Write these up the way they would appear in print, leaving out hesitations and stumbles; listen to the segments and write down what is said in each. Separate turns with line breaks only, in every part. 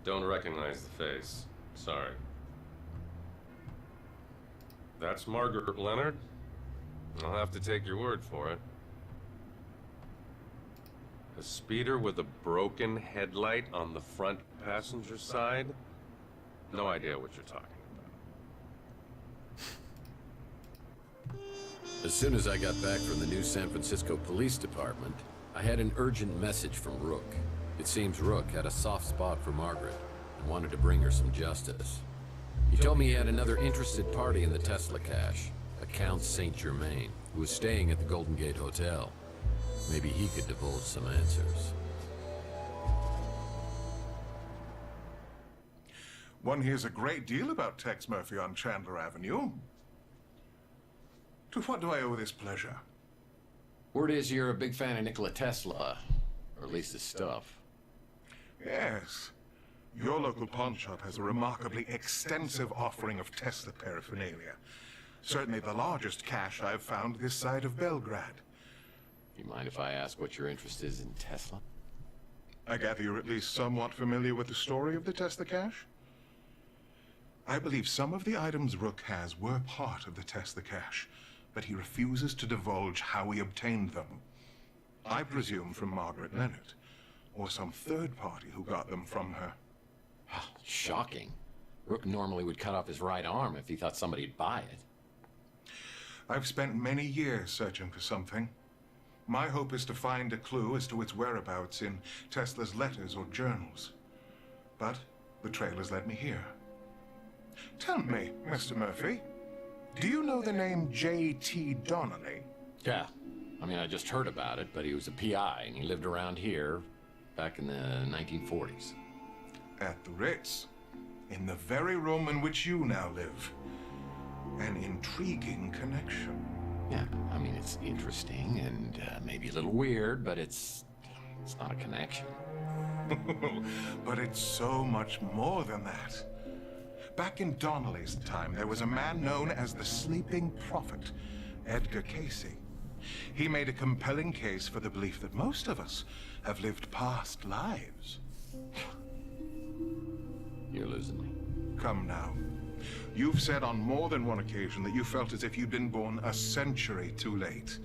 Don't recognize the face. Sorry. That's Margaret Leonard? I'll have to take your word for it. A speeder with a broken headlight on the front passenger side? No idea what you're talking about.
As soon as I got back from the new San Francisco Police Department, I had an urgent message from Rook. It seems Rook had a soft spot for Margaret and wanted to bring her some justice. He told me he had another interested party in the Tesla cache, a Count Saint Germain, who was staying at the Golden Gate Hotel. Maybe he could divulge some answers.
One hears a great deal about Tex Murphy on Chandler Avenue. To what do I owe this pleasure?
Word is you're a big fan of Nikola Tesla, or at least his stuff.
Yes. Your local pawn shop has a remarkably extensive offering of Tesla paraphernalia. Certainly the largest cache I've found this side of Belgrade.
You mind if I ask what your interest is in Tesla?
I gather you're at least somewhat familiar with the story of the Tesla cache? I believe some of the items Rook has were part of the Tesla cache, but he refuses to divulge how he obtained them. I presume from Margaret Leonard, or some third party who got them from her.
Shocking. Rook normally would cut off his right arm if he thought somebody'd buy it.
I've spent many years searching for something. My hope is to find a clue as to its whereabouts in Tesla's letters or journals. But the trail has led me here. Tell me, Mr. Murphy, do you know the name J.T. Donnelly?
Yeah. I mean, I just heard about it, but he was a PI, and he lived around here back in the 1940s.
At the Ritz, in the very room in which you now live. An intriguing connection.
Yeah, I mean, it's interesting and maybe a little weird, but it's not a connection.
But it's so much more than that. Back in Donnelly's time, there was a man known as the Sleeping Prophet, Edgar Casey. He made a compelling case for the belief that most of us have lived past lives.
You're losing me.
Come now. You've said on more than one occasion that you felt as if you'd been born a century too late.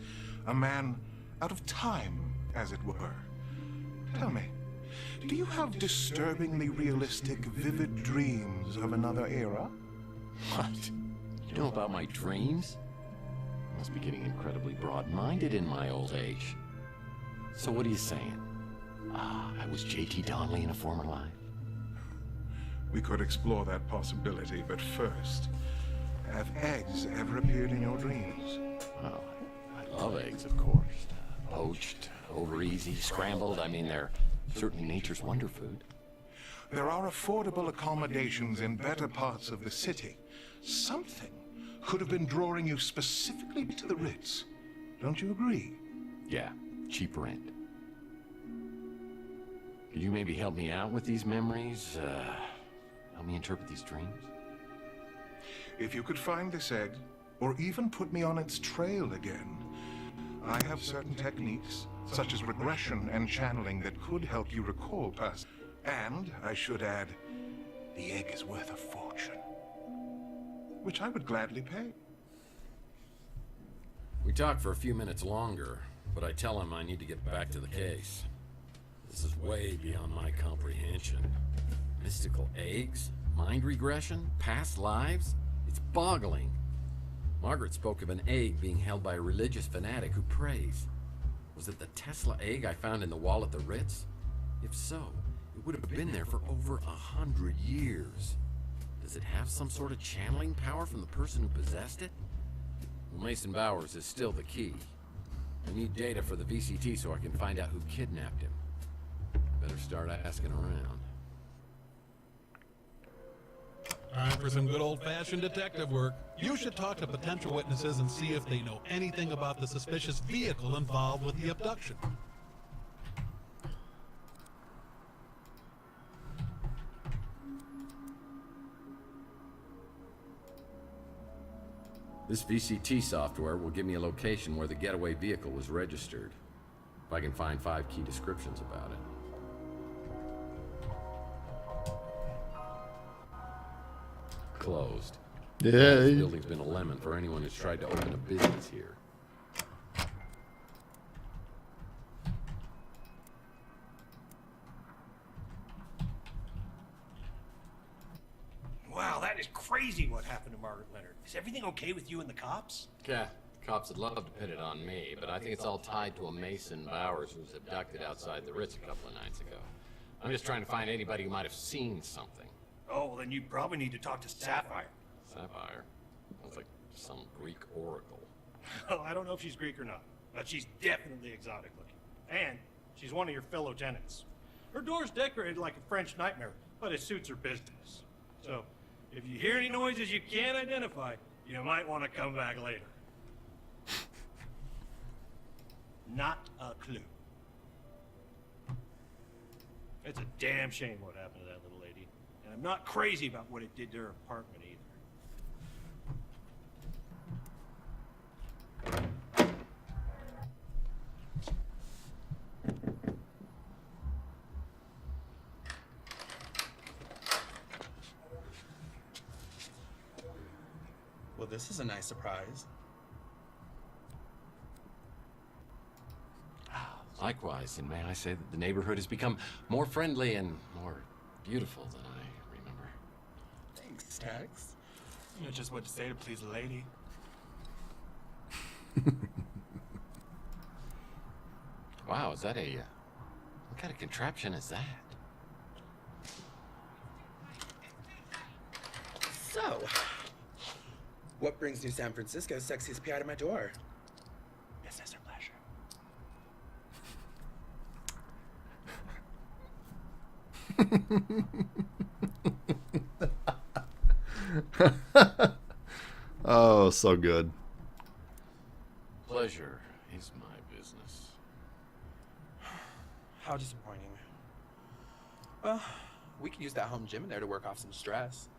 A man out of time, as it were. Tell me, do you have disturbingly realistic, vivid dreams of another era?
What? You know about my dreams? I must be getting incredibly broad-minded in my old age. So what are you saying? I was J.T. Donnelly in a former life?
We could explore that possibility, but first, have eggs ever appeared in your dreams?
Well, I love eggs, of course. Poached, over easy, scrambled. I mean, they're certainly nature's wonder food.
There are affordable accommodations in better parts of the city. Something could have been drawing you specifically to the Ritz. Don't you agree?
Yeah, cheap rent. Could you maybe help me out with these memories? Help me interpret these dreams?
If you could find this egg, or even put me on its trail again, I have certain techniques, such as regression and channeling, that could help you recall past. And, I should add, the egg is worth a fortune. Which I would gladly pay.
We talk for a few minutes longer, but I tell him I need to get back to the case. This is way beyond my comprehension. Mystical eggs? Mind regression? Past lives? It's boggling. Margaret spoke of an egg being held by a religious fanatic who prays. Was it the Tesla egg I found in the wall at the Ritz? If so, it would have been there for over 100 years. Does it have some sort of channeling power from the person who possessed it? Well, Mason Bowers is still the key. I need data for the VCT so I can find out who kidnapped him. Better start asking around.
Time for some good old-fashioned detective work. You should talk to potential witnesses and see if they know anything about the suspicious vehicle involved with the abduction.
This VCT software will give me a location where the getaway vehicle was registered. If I can find 5 key descriptions about it. closed.
Yeah.
This building's been a lemon for anyone who's tried to open a business here.
Wow, that is crazy what happened to Margaret Leonard. Is everything okay with you and the cops?
Yeah, cops would love to pin it on me, but I think it's all tied to a Mason Bowers who was abducted outside the Ritz a couple of nights ago. I'm just trying to find anybody who might have seen something.
Oh, well, then you probably need to talk to Sapphire.
Sapphire? Sounds like some Greek oracle.
Well, I don't know if she's Greek or not, but she's definitely exotic looking. And she's one of your fellow tenants. Her door's decorated like a French nightmare, but it suits her business. So, if you hear any noises you can't identify, you might want to come back later. Not a clue. It's a damn shame what happened to that little lady. And I'm not crazy about what it did to her apartment either.
Well, this is a nice surprise.
Likewise, and may I say that the neighborhood has become more friendly and more beautiful than I remember.
Thanks, Tex. You know just what to say to please a lady.
Wow, is that a... what kind of contraption is that?
So, what brings New San Francisco's sexiest PI to my door? Business or pleasure?
Oh, so good.
Pleasure is my business.
How disappointing. Well, we could use that home gym in there to work off some stress.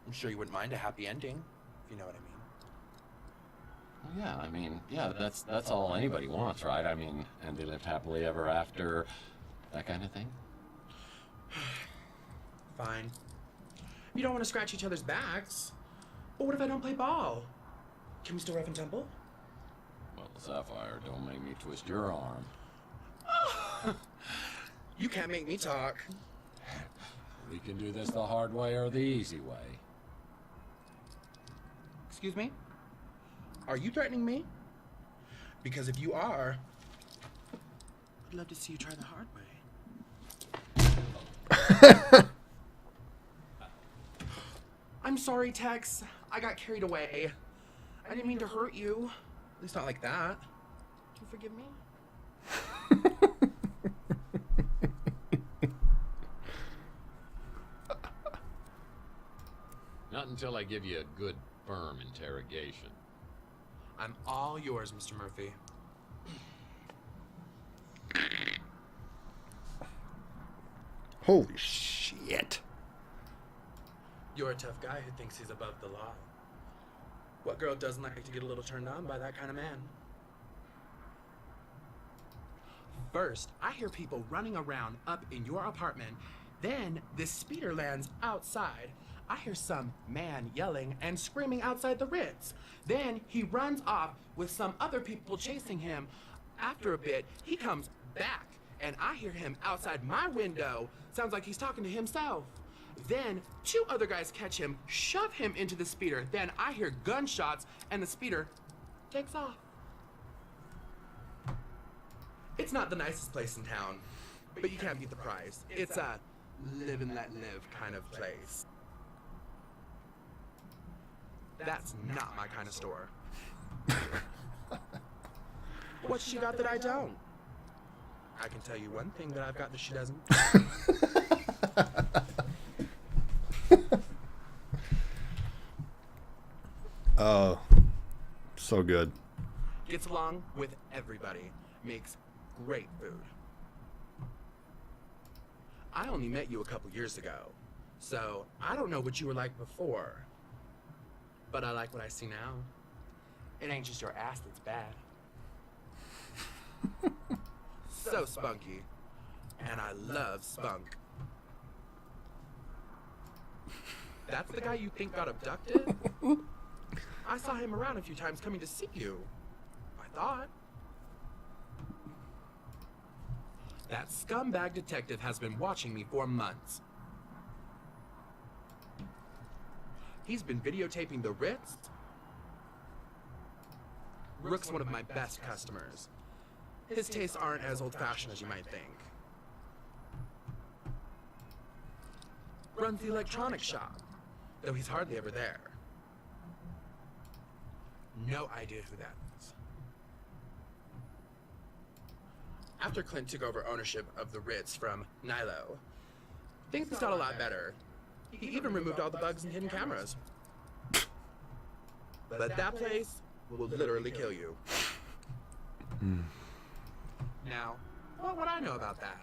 I'm sure you wouldn't mind a happy ending, if you know what I mean.
Well, yeah, I mean, yeah, that's all anybody wants, right? I mean, and they lived happily ever after, that kind of thing.
Fine. You don't want to scratch each other's backs. But what if I don't play ball? Can we still rough and tumble?
Well, Sapphire, don't make me twist your arm.
You can't make me talk.
We can do this the hard way or the easy way.
Excuse me? Are you threatening me? Because if you are, I'd love to see you try the hard way. I'm sorry, Tex. I got carried away. I didn't mean to hurt you. At least not like that. Can you forgive me?
Not until I give you a good, firm interrogation.
I'm all yours, Mr. Murphy.
Holy shit.
You're a tough guy who thinks he's above the law. What girl doesn't like to get a little turned on by that kind of man? First, I hear people running around up in your apartment. Then, this speeder lands outside. I hear some man yelling and screaming outside the Ritz. Then, he runs off with some other people chasing him. After a bit, he comes back, and I hear him outside my window. Sounds like he's talking to himself. Then, two other guys catch him, shove him into the speeder. Then I hear gunshots, and the speeder takes off. It's not the nicest place in town, but you can't beat the price. It's a live and let live kind of place. That's not my kind of store. What she got that I don't? I can tell you one thing that I've got that she doesn't.
Oh, so good.
Gets along with everybody. Makes great food. I only met you a couple years ago, so I don't know what you were like before. But I like what I see now. It ain't just your ass that's bad. So spunky. And I love spunk. That's the guy you think got abducted? I saw him around a few times coming to see you. I thought. That scumbag detective has been watching me for months. He's been videotaping the Ritz. Rook's one of my best customers. His tastes aren't as old-fashioned as you might think. Runs the electronics shop, though he's hardly ever there. No idea who that is. After Clint took over ownership of the Ritz from Nilo, things got a lot better. He even removed all the bugs and hidden cameras. But that place will literally kill you. Now, what would I know about that?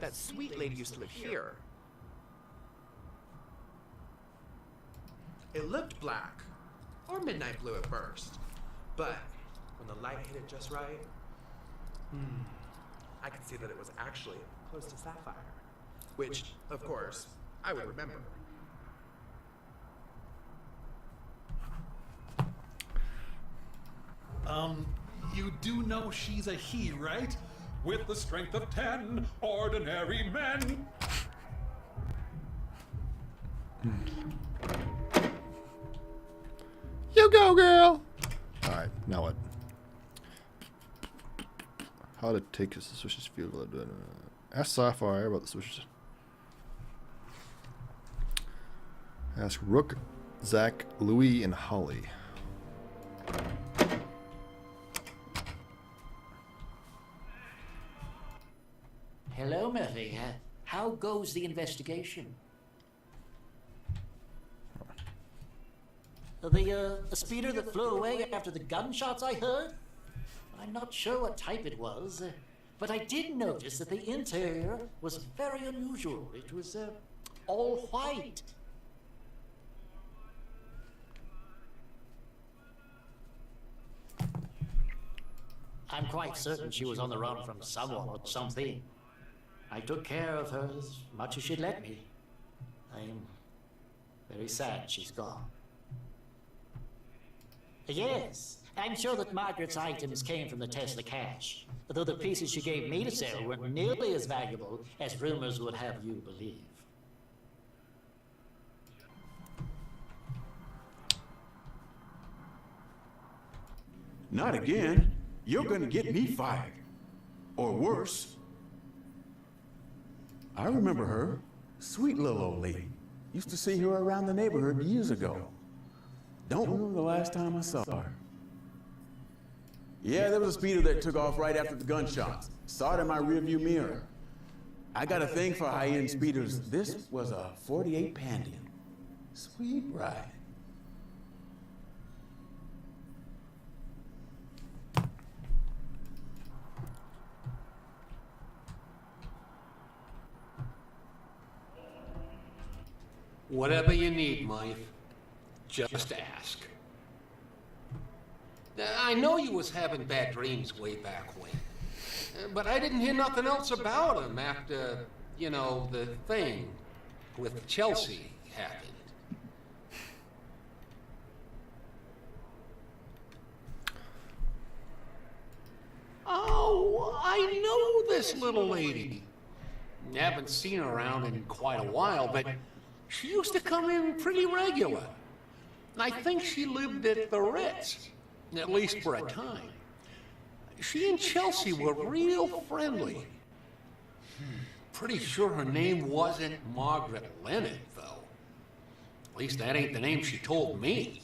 That sweet lady used to live here. It looked black, or midnight blue at first, but when the light hit it just right, I could see that it was actually close to sapphire, which, of course, I would remember.
You do know she's a he, right? With the strength of 10 ordinary men.
You go, girl! Alright, now what? How to take a suspicious field. Ask Sapphire about the suspicious. Ask Rook, Zach, Louis, and Holly.
Hello, Murphy. How goes the investigation? The speeder that flew away after the gunshots I heard? I'm not sure what type it was, but I did notice that the interior was very unusual. It was all white. I'm quite certain she was on the run from someone or something. I took care of her as much as she'd let me. I'm very sad she's gone. Yes, I'm sure that Margaret's items came from the Tesla cache, though the pieces she gave me to sell weren't nearly as valuable as rumors would have you believe.
Not again. You're gonna get me fired. Or worse. I remember her. Sweet little old lady. Used to see her around the neighborhood years ago. Don't remember the last time I saw her. Yeah, there was a speeder that took off right after the gunshots. Saw it in my rearview mirror. I got a thing for high-end speeders. This was a 48 Pandian. Sweet ride.
Whatever you need, Mike, just ask. I know you was having bad dreams way back when, but I didn't hear nothing else about him after, you know, the thing with Chelsea happened. Oh, I know this little lady. Haven't seen her around in quite a while, but she used to come in pretty regular. I think she lived at the Ritz, at least for a time. She and Chelsea were real friendly. Pretty sure her name wasn't Margaret Leonard, though. At least that ain't the name she told me.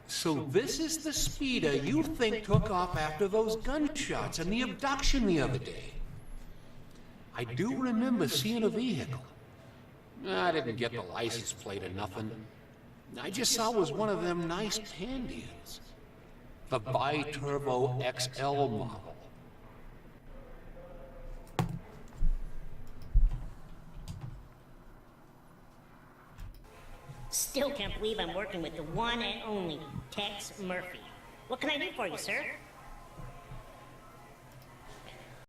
So this is the speeder you think took off after those gunshots and the abduction the other day. I do remember seeing a vehicle. I didn't get the license plate or nothing. I just saw it was one of them nice Pandians. The Bi-Turbo XL model.
Still can't believe I'm working with the one and only Tex Murphy. What can I do for you, sir?